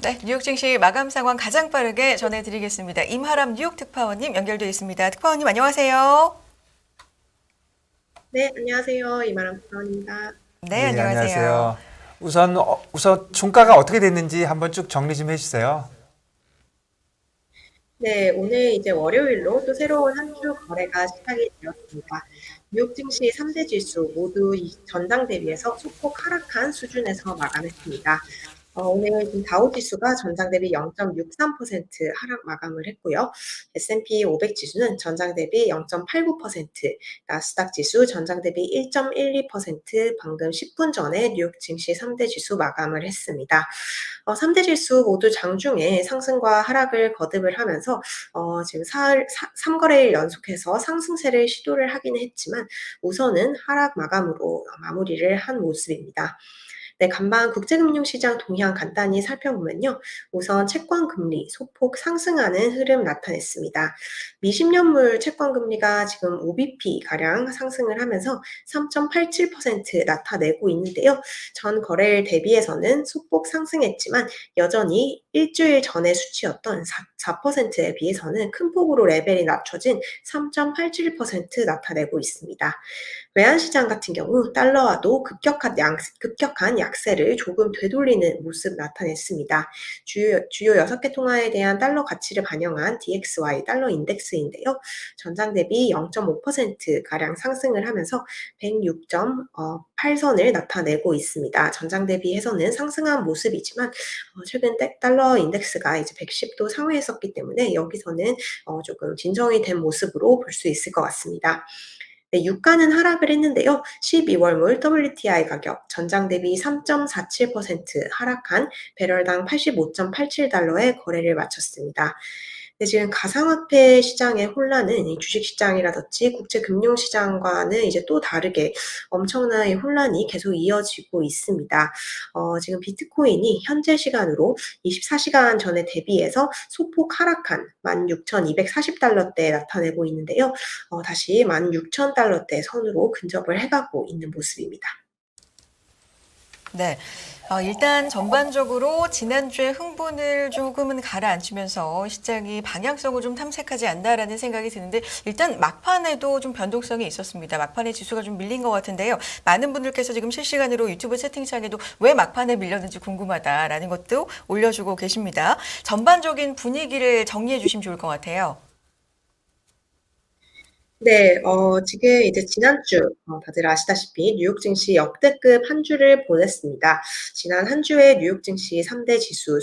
네, 뉴욕 증시 마감 상황 가장 빠르게 전해드리겠습니다. 임하람 뉴욕 특파원님 연결되어 있습니다. 특파원님 안녕하세요. 네, 안녕하세요. 이마람 구원입니다. 네, 네, 안녕하세요. 안녕하세요. 우선 종가가 어떻게 됐는지 한번 쭉 정리 좀 해주세요. 네, 오늘 이제 월요일로 또 새로운 한 주 거래가 시작이 되었습니다. 뉴욕 증시 3대 지수 모두 전장 대비해서 소폭 하락한 수준에서 마감했습니다. 오늘 지금 다우 지수가 전장 대비 0.63% 하락 마감을 했고요. S&P 500 지수는 전장 대비 0.89%, 나스닥 지수 전장 대비 1.12% 방금 10분 전에 뉴욕 증시 3대 지수 마감을 했습니다. 3대 지수 모두 장중에 상승과 하락을 거듭을 하면서 지금 3거래일 연속해서 상승세를 시도를 하기는 했지만 우선은 하락 마감으로 마무리를 한 모습입니다. 네, 간밤 국제금융시장 동향 간단히 살펴보면요. 우선 채권금리 소폭 상승하는 흐름 나타냈습니다. 미10년물 채권금리가 지금 5bp가량 상승을 하면서 3.87% 나타내고 있는데요. 전 거래일 대비해서는 소폭 상승했지만 여전히 일주일 전의 수치였던 4%에 비해서는 큰 폭으로 레벨이 낮춰진 3.87% 나타내고 있습니다. 외환시장 같은 경우 달러화도 급격한 약세를 조금 되돌리는 모습 나타냈습니다. 주요 6개 통화에 대한 달러 가치를 반영한 DXY 달러 인덱스인데요. 전장 대비 0.5%가량 상승을 하면서 106.8선을 나타내고 있습니다. 전장 대비해서는 상승한 모습이지만 최근 달러 인덱스가 이제 110도 상회했었기 때문에 여기서는 조금 진정이 된 모습으로 볼 수 있을 것 같습니다. 네, 유가는 하락을 했는데요. 12월물 WTI 가격 전장 대비 3.47% 하락한 배럴당 85.87달러에 거래를 마쳤습니다. 네, 지금 가상화폐 시장의 혼란은 이 주식시장이라든지 국제금융시장과는 이제 또 다르게 엄청난 혼란이 계속 이어지고 있습니다. 지금 비트코인이 현재 시간으로 24시간 전에 대비해서 소폭 하락한 16,240달러대에 나타내고 있는데요. 다시 16,000달러대 선으로 근접을 해가고 있는 모습입니다. 네. 일단 전반적으로 지난주에 흥분을 조금은 가라앉히면서 시장이 방향성을 좀 탐색하지 않나라는 생각이 드는데 일단 막판에도 좀 변동성이 있었습니다. 막판에 지수가 좀 밀린 것 같은데요. 많은 분들께서 지금 실시간으로 유튜브 채팅창에도 왜 막판에 밀렸는지 궁금하다라는 것도 올려주고 계십니다. 전반적인 분위기를 정리해 주시면 좋을 것 같아요. 네, 지금 이제 지난주, 다들 아시다시피 뉴욕 증시 역대급 한 주를 보냈습니다. 지난 한 주의 뉴욕 증시 3대 지수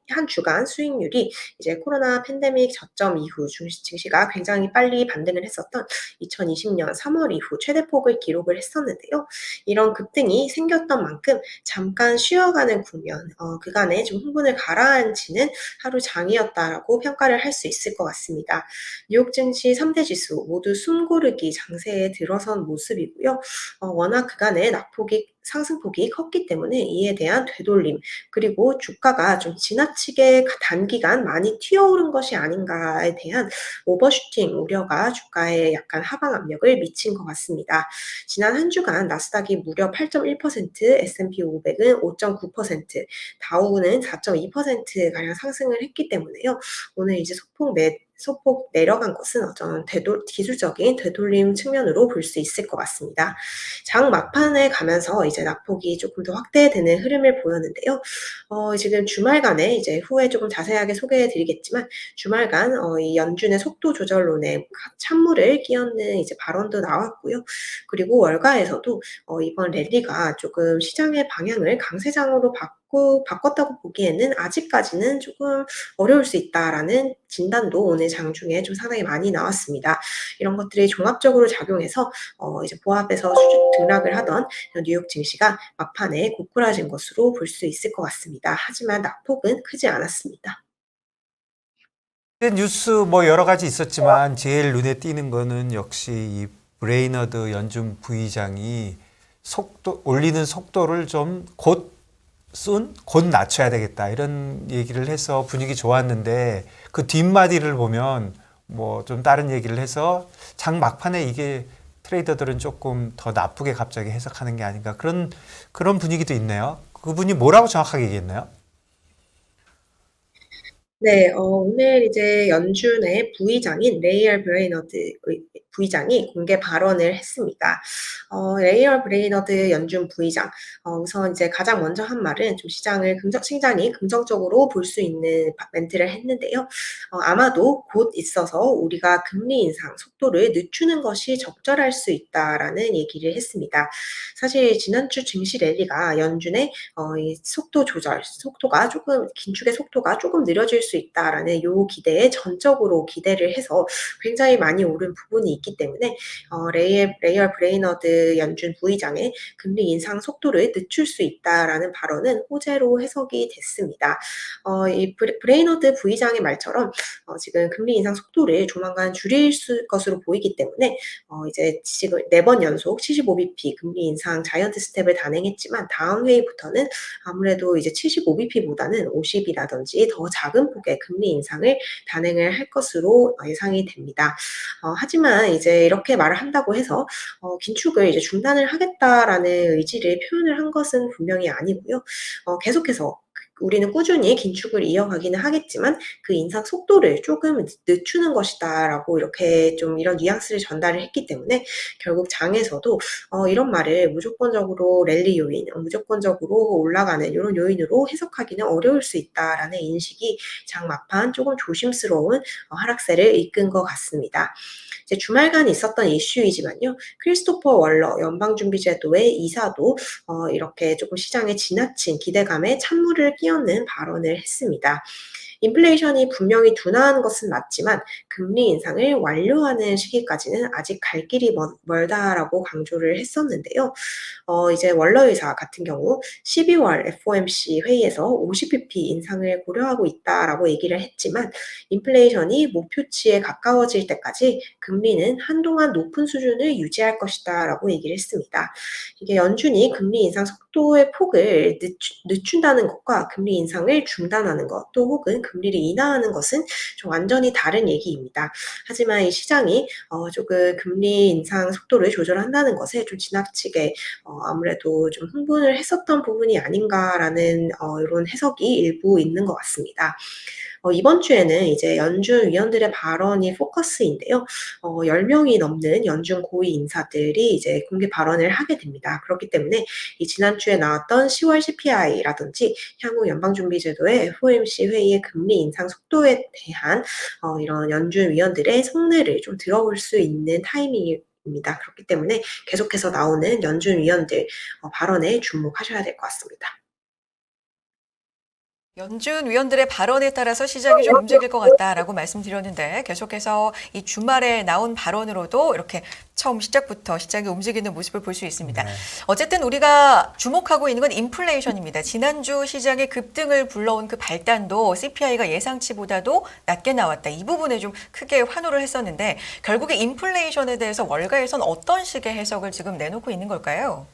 한 주간 수익률이 이제 코로나 팬데믹 저점 이후 증시가 굉장히 빨리 반등을 했었던 2020년 3월 이후 최대폭을 기록을 했었는데요. 이런 급등이 생겼던 만큼 잠깐 쉬어가는 국면, 그간에 좀 흥분을 가라앉히는 하루 장이었다라고 평가를 할 수 있을 것 같습니다. 뉴욕 증시 3대 지수 모두 숨고르기 장세에 들어선 모습이고요. 워낙 그간의 상승폭이 컸기 때문에 이에 대한 되돌림, 그리고 주가가 좀 지나치게 단기간 많이 튀어오른 것이 아닌가에 대한 오버슈팅 우려가 주가에 약간 하방 압력을 미친 것 같습니다. 지난 한 주간 나스닥이 무려 8.1%, S&P 500은 5.9%, 다우는 4.2%가량 상승을 했기 때문에요. 오늘 이제 소폭 내려간 것은 어떤 기술적인 되돌림 측면으로 볼 수 있을 것 같습니다. 장 막판에 가면서 이제 낙폭이 조금 더 확대되는 흐름을 보였는데요. 지금 주말간에 이제 후에 조금 자세하게 소개해 드리겠지만 주말간 이 연준의 속도 조절론에 찬물을 끼얹는 이제 발언도 나왔고요. 그리고 월가에서도 이번 랠리가 조금 시장의 방향을 강세장으로 바꿨다고 보기에는 아직까지는 조금 어려울 수 있다라는 진단도 오늘 장중에 좀 상당히 많이 나왔습니다. 이런 것들이 종합적으로 작용해서 이제 보합에서 수준 등락을 하던 뉴욕 증시가 막판에 고꾸라진 것으로 볼 수 있을 것 같습니다. 하지만 낙폭은 크지 않았습니다. 뉴스 뭐 여러 가지 있었지만 제일 눈에 띄는 거는 역시 이 브레이너드 연준 부의장이 올리는 속도를 좀 곧 낮춰야 되겠다 이런 얘기를 해서 분위기 좋았는데 그 뒷마디를 보면 뭐 좀 다른 얘기를 해서 장 막판에 이게 트레이더들은 조금 더 나쁘게 갑자기 해석하는 게 아닌가 그런 분위기도 있네요. 그분이 뭐라고 정확하게 얘기했나요? 네. 오늘 이제 연준의 부의장인 레이얼 브레이너드 부의장이 공개 발언을 했습니다. 레이얼 브레이너드 연준 부의장 우선 이제 가장 먼저 한 말은 좀 시장이 긍정적으로 볼 수 있는 멘트를 했는데요. 아마도 곧 있어서 우리가 금리 인상 속도를 늦추는 것이 적절할 수 있다라는 얘기를 했습니다. 사실 지난주 증시 랠리가 연준의 이 속도가 조금 긴축의 속도가 조금 느려질 수 있다라는 요 기대에 전적으로 기대를 해서 굉장히 많이 오른 부분이 있기 때문에 레이얼 브레이너드 연준 부의장의 금리 인상 속도를 늦출 수 있다라는 발언은 호재로 해석이 됐습니다. 이 브레이너드 부의장의 말처럼 지금 금리 인상 속도를 조만간 줄일 것으로 보이기 때문에 이제 지금 4번 연속 75bp 금리 인상 자이언트 스텝을 단행했지만 다음 회의부터는 아무래도 이제 75bp보다는 50이라든지 더 작은 폭의 금리 인상을 단행을 할 것으로 예상이 됩니다. 하지만 이제 이렇게 말을 한다고 해서 긴축을 이제 중단을 하겠다라는 의지를 표현을 한 것은 분명히 아니고요. 계속해서 우리는 꾸준히 긴축을 이어가기는 하겠지만 그 인상 속도를 조금 늦추는 것이다라고 이렇게 좀 이런 뉘앙스를 전달을 했기 때문에 결국 장에서도 이런 말을 무조건적으로 랠리 요인, 무조건적으로 올라가는 이런 요인으로 해석하기는 어려울 수 있다라는 인식이 장 막판 조금 조심스러운 하락세를 이끈 것 같습니다. 이제 주말간 있었던 이슈이지만요. 크리스토퍼 월러 연방준비제도의 이사도 이렇게 조금 시장에 지나친 기대감에 찬물을 끼얹는 발언을 했습니다. 인플레이션이 분명히 둔화한 것은 맞지만 금리 인상을 완료하는 시기까지는 아직 갈 길이 멀다라고 강조를 했었는데요. 이제 월러 의사 같은 경우 12월 FOMC 회의에서 50bp 인상을 고려하고 있다라고 얘기를 했지만 인플레이션이 목표치에 가까워질 때까지 금리는 한동안 높은 수준을 유지할 것이다라고 얘기를 했습니다. 이게 연준이 금리 인상 속도의 폭을 늦춘다는 것과 금리 인상을 중단하는 것, 또 혹은 금리를 인하하는 것은 좀 완전히 다른 얘기입니다. 하지만 이 시장이 조금 금리 인상 속도를 조절한다는 것에 좀 지나치게 아무래도 좀 흥분을 했었던 부분이 아닌가라는 이런 해석이 일부 있는 것 같습니다. 이번 주에는 이제 연준 위원들의 발언이 포커스인데요. 10명이 넘는 연준 고위 인사들이 이제 공개 발언을 하게 됩니다. 그렇기 때문에 이 지난주에 나왔던 10월 CPI라든지 향후 연방준비제도의 FOMC 회의의 금리 인상 속도에 대한 이런 연준 위원들의 속내를 좀 들어볼 수 있는 타이밍입니다. 그렇기 때문에 계속해서 나오는 연준 위원들 발언에 주목하셔야 될 것 같습니다. 연준 위원들의 발언에 따라서 시장이 좀 움직일 것 같다라고 말씀드렸는데 계속해서 이 주말에 나온 발언으로도 이렇게 처음 시작부터 시장이 움직이는 모습을 볼 수 있습니다. 네. 어쨌든 우리가 주목하고 있는 건 인플레이션입니다. 지난주 시장의 급등을 불러온 그 발단도 CPI가 예상치보다도 낮게 나왔다. 이 부분에 좀 크게 환호를 했었는데 결국에 인플레이션에 대해서 월가에선 어떤 식의 해석을 지금 내놓고 있는 걸까요?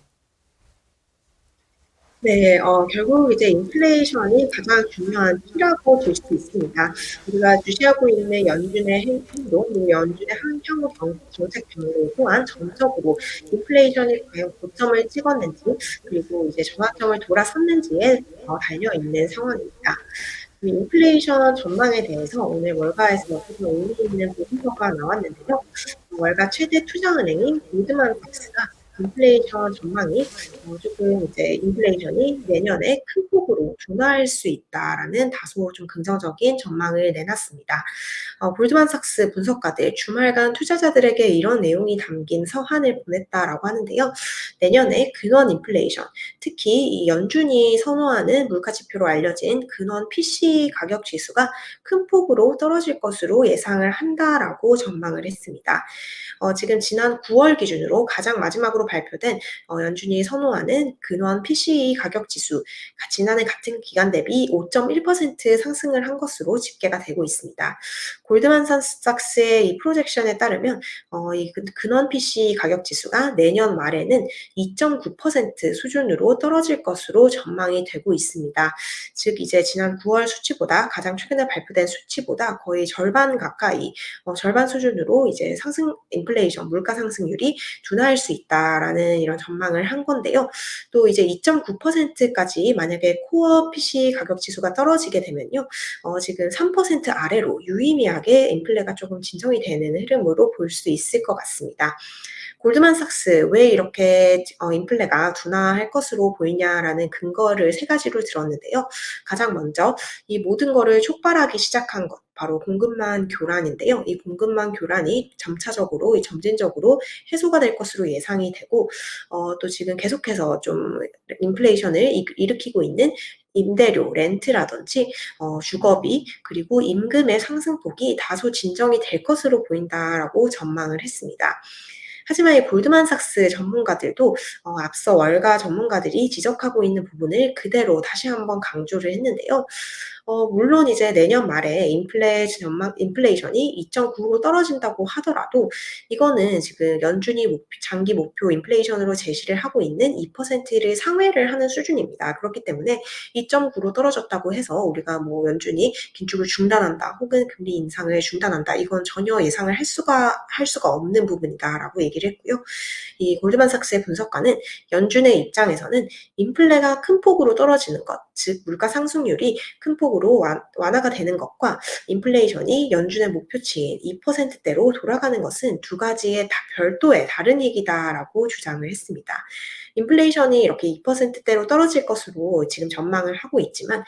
네. 결국 이제 인플레이션이 가장 중요한 키라고 볼 수 있습니다. 우리가 주시하고 있는 연준의 행동, 그리고 연준의 향후 정책 경로 또한 전적으로 인플레이션이 과연 고점을 찍었는지, 그리고 이제 전환점을 돌아섰는지에 달려 있는 상황입니다. 이 인플레이션 전망에 대해서 오늘 월가에서 조금 의미 있는 보고서가 나왔는데요. 월가 최대 투자은행인 골드만삭스가 인플레이션 전망이 조금 이제 인플레이션이 내년에 큰 폭으로 둔화할 수 있다라는 다소 좀 긍정적인 전망을 내놨습니다. 골드만삭스 분석가들 주말간 투자자들에게 이런 내용이 담긴 서한을 보냈다라고 하는데요. 내년에 근원 인플레이션, 특히 이 연준이 선호하는 물가 지표로 알려진 근원 PCE 가격 지수가 큰 폭으로 떨어질 것으로 예상을 한다라고 전망을 했습니다. 지금 지난 9월 기준으로 가장 마지막으로 발표된 연준이 선호하는 근원 PCE 가격 지수, 지난해 같은 기간 대비 5.1% 상승을 한 것으로 집계가 되고 있습니다. 골드만삭스의 이 프로젝션에 따르면 이 근원 PC 가격 지수가 내년 말에는 2.9% 수준으로 떨어질 것으로 전망이 되고 있습니다. 즉 이제 지난 9월 수치보다 가장 최근에 발표된 수치보다 거의 절반 가까이 절반 수준으로 이제 인플레이션 물가 상승률이 둔화할 수 있다라고 있다라는 이런 전망을 한 건데요. 또 이제 2.9%까지 만약에 코어 PC 가격 지수가 떨어지게 되면요. 지금 3% 아래로 유의미하게 인플레가 조금 진정이 되는 흐름으로 볼 수 있을 것 같습니다. 골드만삭스 왜 이렇게 인플레가 둔화할 것으로 보이냐라는 근거를 세 가지로 들었는데요. 가장 먼저 이 모든 거를 촉발하기 시작한 것 바로 공급망 교란인데요. 이 공급망 교란이 점차적으로 점진적으로 해소가 될 것으로 예상이 되고 또 지금 계속해서 좀 인플레이션을 일으키고 있는 임대료, 렌트라든지 주거비 그리고 임금의 상승폭이 다소 진정이 될 것으로 보인다라고 전망을 했습니다. 하지만 이 골드만삭스 전문가들도 앞서 월가 전문가들이 지적하고 있는 부분을 그대로 다시 한번 강조를 했는데요. 물론 이제 내년 말에 인플레이션이 2.9로 떨어진다고 하더라도 이거는 지금 연준이 장기 목표 인플레이션으로 제시를 하고 있는 2%를 상회를 하는 수준입니다. 그렇기 때문에 2.9로 떨어졌다고 해서 우리가 뭐 연준이 긴축을 중단한다 혹은 금리 인상을 중단한다 이건 전혀 예상을 할 수가 없는 부분이다라고 얘기를 했고요. 이 골드만삭스의 분석가는 연준의 입장에서는 인플레가 큰 폭으로 떨어지는 것, 즉 물가 상승률이 큰 폭으로 완화가 되는 것과 인플레이션이 연준의 목표치인 2%대로 돌아가는 것은 두 가지의 별도의 다른 얘기다라고 주장을 했습니다. 인플레이션이 이렇게 2%대로 떨어질 것으로 지금 전망을 하고 있지만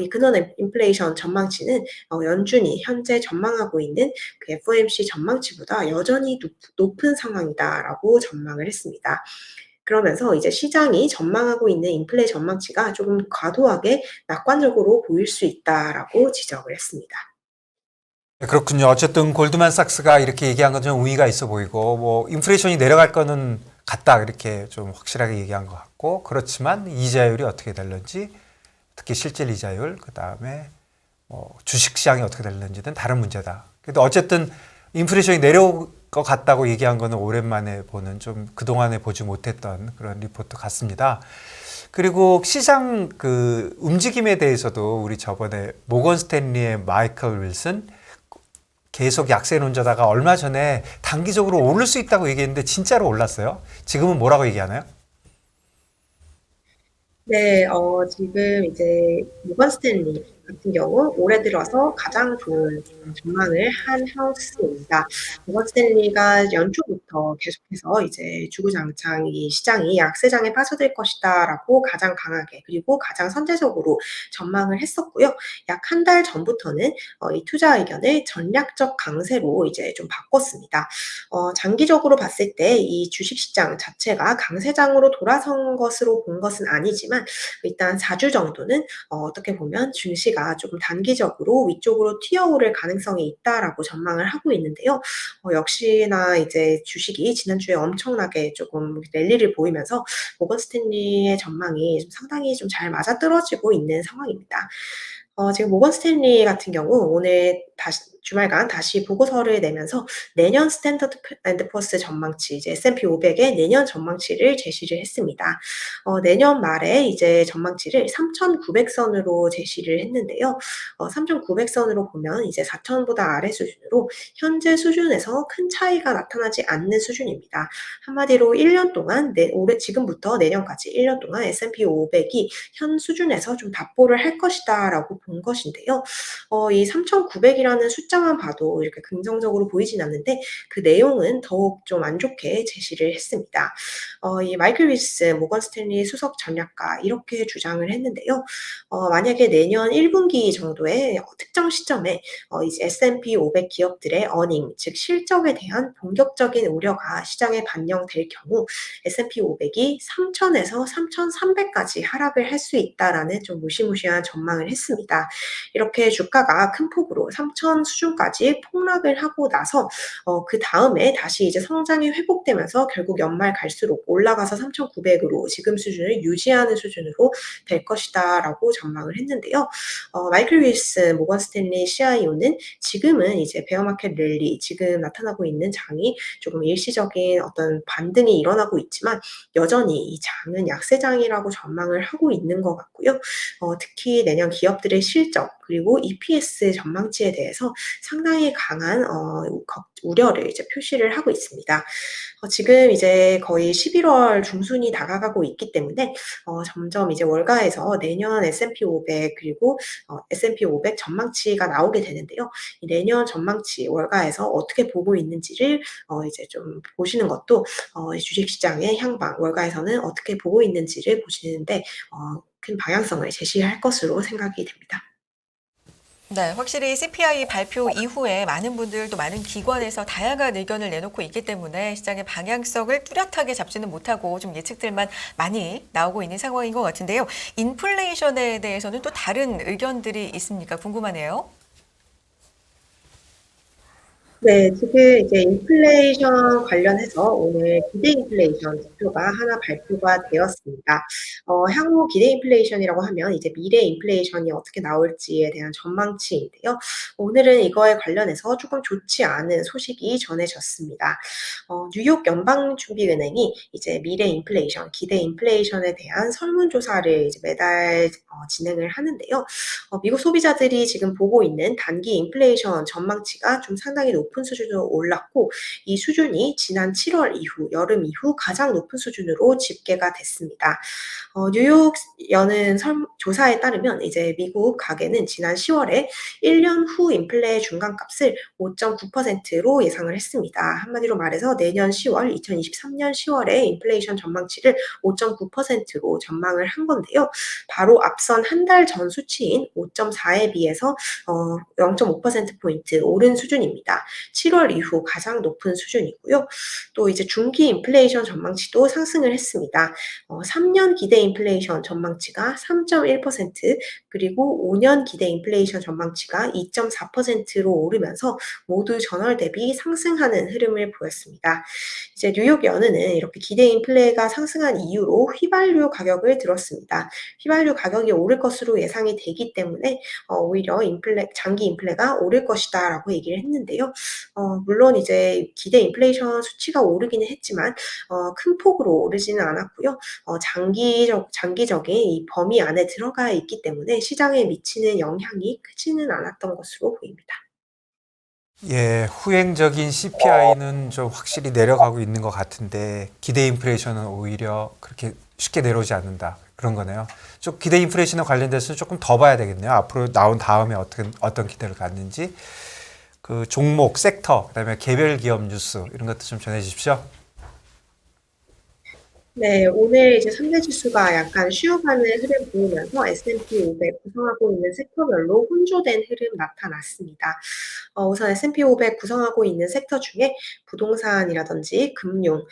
이 근원 인플레이션 전망치는 연준이 현재 전망하고 있는 그 FOMC 전망치보다 여전히 높은 상황이다라고 전망을 했습니다. 그러면서 이제 시장이 전망하고 있는 인플레 전망치가 조금 과도하게 낙관적으로 보일 수 있다라고 지적을 했습니다. 네, 그렇군요. 어쨌든 골드만삭스가 이렇게 얘기한 건 좀 의의가 있어 보이고 뭐 인플레이션이 내려갈 거는 같다 이렇게 좀 확실하게 얘기한 것 같고 그렇지만 이자율이 어떻게 될런지 특히 실질 이자율 그다음에 주식시장이 어떻게 될런지는 다른 문제다. 그래도 어쨌든 인플레이션이 내려올 것 같다고 얘기한 거는 오랜만에 보는 좀 그동안에 보지 못했던 그런 리포트 같습니다. 그리고 시장 그 움직임에 대해서도 우리 저번에 모건 스탠리의 마이클 윌슨 계속 약세 논자다가 얼마 전에 단기적으로 오를 수 있다고 얘기했는데 진짜로 올랐어요. 지금은 뭐라고 얘기하나요? 네, 지금 이제 모건 스탠리 같은 경우 올해 들어서 가장 좋은 전망을 한 하우스입니다. 모건 스탠리가 연초부터 계속해서 이제 주구장창 이 시장이 약세장에 빠져들 것이다라고 가장 강하게 그리고 가장 선제적으로 전망을 했었고요. 약 한 달 전부터는 이 투자 의견을 전략적 강세로 이제 좀 바꿨습니다. 장기적으로 봤을 때 이 주식시장 자체가 강세장으로 돌아선 것으로 본 것은 아니지만 일단 4주 정도는 어떻게 보면 증시가 조금 단기적으로 위쪽으로 튀어오를 가능성이 있다라고 전망을 하고 있는데요. 역시나 이제 주식이 지난주에 엄청나게 조금 랠리를 보이면서 모건 스탠리의 전망이 좀 상당히 좀 잘 맞아떨어지고 있는 상황입니다. 지금 모건 스탠리 같은 경우 오늘 주말간 다시 보고서를 내면서 내년 스탠더드 앤드 포스 전망치, 이제 S&P 500의 내년 전망치를 제시를 했습니다. 내년 말에 이제 전망치를 3,900선으로 제시를 했는데요. 3,900선으로 보면 이제 4,000보다 아래 수준으로 현재 수준에서 큰 차이가 나타나지 않는 수준입니다. 한마디로 1년 동안 올해 지금부터 내년까지 1년 동안 S&P 500이 현 수준에서 좀 답보를 할 것이다라고 본 것인데요. 이 3,900이라는 숫자만 봐도 이렇게 긍정적으로 보이진 않는데 그 내용은 더욱 좀 안 좋게 제시를 했습니다. 이 마이클 윌스 모건 스탠리 수석 전략가 이렇게 주장을 했는데요. 만약에 내년 1분기 정도의 특정 시점에 이제 S&P 500 기업들의 어닝, 즉 실적에 대한 본격적인 우려가 시장에 반영될 경우 S&P 500이 3,000에서 3,300까지 하락을 할 수 있다라는 좀 무시무시한 전망을 했습니다. 이렇게 주가가 큰 폭으로 3,000 수준까지 폭락을 하고 나서 그 다음에 다시 이제 성장이 회복되면서 결국 연말 갈수록 올라가서 3,900으로 지금 수준을 유지하는 수준으로 될 것이다라고 전망을 했는데요. 마이클 윌스 모건 스탠리 CIO는 지금은 이제 베어마켓 랠리 지금 나타나고 있는 장이 조금 일시적인 어떤 반등이 일어나고 있지만 여전히 이 장은 약세장이라고 전망을 하고 있는 것 같고요. 특히 내년 기업들의 실적 그리고 EPS 전망치에 대해서 대해서 상당히 강한 우려를 이제 표시를 하고 있습니다. 지금 이제 거의 11월 중순이 다가가고 있기 때문에 점점 이제 월가에서 내년 S&P 500 그리고 S&P 500 전망치가 나오게 되는데요. 이 내년 전망치 월가에서 어떻게 보고 있는지를 이제 좀 보시는 것도 주식시장의 향방 월가에서는 어떻게 보고 있는지를 보시는데 큰 방향성을 제시할 것으로 생각이 됩니다. 네, 확실히 CPI 발표 이후에 많은 분들 또 많은 기관에서 다양한 의견을 내놓고 있기 때문에 시장의 방향성을 뚜렷하게 잡지는 못하고 좀 예측들만 많이 나오고 있는 상황인 것 같은데요. 인플레이션에 대해서는 또 다른 의견들이 있습니까? 궁금하네요. 네, 지금 이제 인플레이션 관련해서 오늘 기대 인플레이션 지표가 하나 발표가 되었습니다. 향후 기대 인플레이션이라고 하면 이제 미래 인플레이션이 어떻게 나올지에 대한 전망치인데요. 오늘은 이거에 관련해서 조금 좋지 않은 소식이 전해졌습니다. 뉴욕 연방준비은행이 이제 미래 인플레이션, 기대 인플레이션에 대한 설문조사를 이제 매달 진행을 하는데요. 미국 소비자들이 지금 보고 있는 단기 인플레이션 전망치가 좀 상당히 높은 수준으로 올랐고 이 수준이 지난 7월 이후 여름 이후 가장 높은 수준으로 집계가 됐습니다. 뉴욕 여는 조사에 따르면 이제 미국 가계는 지난 10월에 1년 후 인플레 중간값을 5.9%로 예상을 했습니다. 한마디로 말해서 내년 10월, 2023년 10월에 인플레이션 전망치를 5.9%로 전망을 한 건데요. 바로 앞선 한 달 전 수치인 5.4에 비해서 0.5%포인트 오른 수준입니다. 7월 이후 가장 높은 수준이고요. 또 이제 중기 인플레이션 전망치도 상승을 했습니다. 3년 기대 인플레이션 전망치가 3.1% 그리고 5년 기대 인플레이션 전망치가 2.4%로 오르면서 모두 전월 대비 상승하는 흐름을 보였습니다. 이제 뉴욕 연은은 이렇게 기대 인플레가 상승한 이유로 휘발유 가격을 들었습니다. 휘발유 가격이 오를 것으로 예상이 되기 때문에 오히려 장기 인플레가 오를 것이다라고 얘기를 했는데요. 물론 이제 기대 인플레이션 수치가 오르기는 했지만 큰 폭으로 오르지는 않았고요. 장기적인 이 범위 안에 들어가 있기 때문에 시장에 미치는 영향이 크지는 않았던 것으로 보입니다. 예, 후행적인 CPI는 좀 확실히 내려가고 있는 것 같은데 기대 인플레이션은 오히려 그렇게 쉽게 내려오지 않는다. 그런 거네요. 좀 기대 인플레이션에 관련돼서 조금 더 봐야 되겠네요. 앞으로 나온 다음에 어떤 기대를 갖는지. 그 종목, 섹터, 그다음에 개별 기업 뉴스 이런 것도 좀 전해 주십시오. 네, 오늘 이제 3대 지수가 약간 쉬어가는 흐름 보이면서 S&P 500 구성하고 있는 섹터별로 혼조된 흐름 나타났습니다. 우선 S&P 500 구성하고 있는 섹터 중에 부동산이라든지 금융,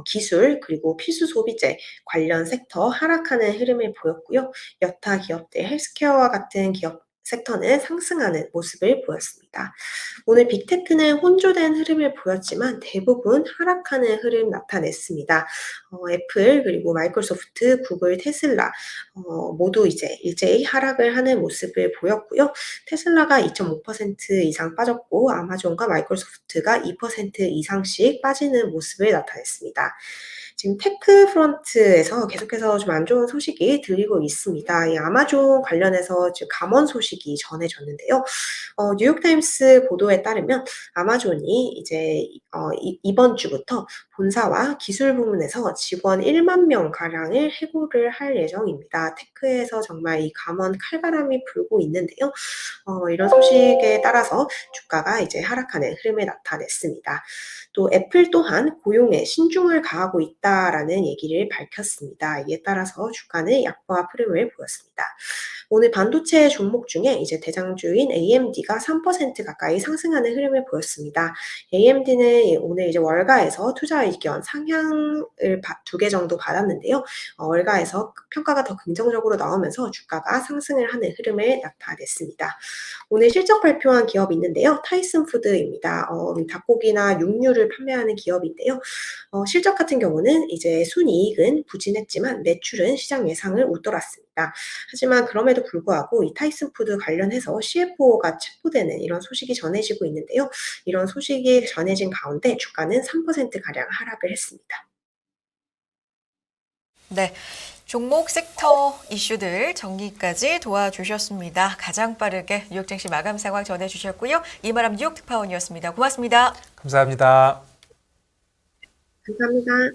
기술, 그리고 필수 소비재 관련 섹터 하락하는 흐름을 보였고요. 여타 기업들, 헬스케어와 같은 기업 섹터는 상승하는 모습을 보였습니다. 오늘 빅테크는 혼조된 흐름을 보였지만 대부분 하락하는 흐름 나타냈습니다. 애플, 그리고 마이크로소프트, 구글, 테슬라 모두 이제 일제히 하락을 하는 모습을 보였고요. 테슬라가 2.5% 이상 빠졌고 아마존과 마이크로소프트가 2% 이상씩 빠지는 모습을 나타냈습니다. 지금 테크 프런트에서 계속해서 좀 안 좋은 소식이 들리고 있습니다. 이 아마존 관련해서 지금 감원 소식이 전해졌는데요. 뉴욕타임스 보도에 따르면 아마존이 이제 이번 주부터 본사와 기술 부문에서 직원 1만 명 가량을 해고를 할 예정입니다. 테크에서 정말 이 감원 칼바람이 불고 있는데요. 이런 소식에 따라서 주가가 이제 하락하는 흐름을 나타냈습니다. 또 애플 또한 고용에 신중을 가하고 있다라는 얘기를 밝혔습니다. 이에 따라서 주가는 약보합 흐름을 보였습니다. 오늘 반도체 종목 중에 이제 대장주인 AMD가 3% 가까이 상승하는 흐름을 보였습니다. AMD는 오늘 이제 월가에서 투자 의견 상향을 2개 정도 받았는데요. 월가에서 평가가 더 긍정적으로 나오면서 주가가 상승을 하는 흐름을 나타냈습니다. 오늘 실적 발표한 기업이 있는데요. 타이슨 푸드입니다. 닭고기나 육류를 판매하는 기업인데요. 실적 같은 경우는 이제 순이익은 부진했지만 매출은 시장 예상을 웃돌았습니다. 하지만 그럼에도 불구하고 이 타이슨 푸드 관련해서 CFO가 체포되는 이런 소식이 전해지고 있는데요. 이런 소식이 전해진 가운데 주가는 3%가량 하락을 했습니다. 네. 종목 섹터 이슈들 정리까지 도와주셨습니다. 가장 빠르게 뉴욕 증시 마감 상황 전해주셨고요. 이말람 뉴욕 특파원이었습니다. 고맙습니다. 감사합니다. 감사합니다.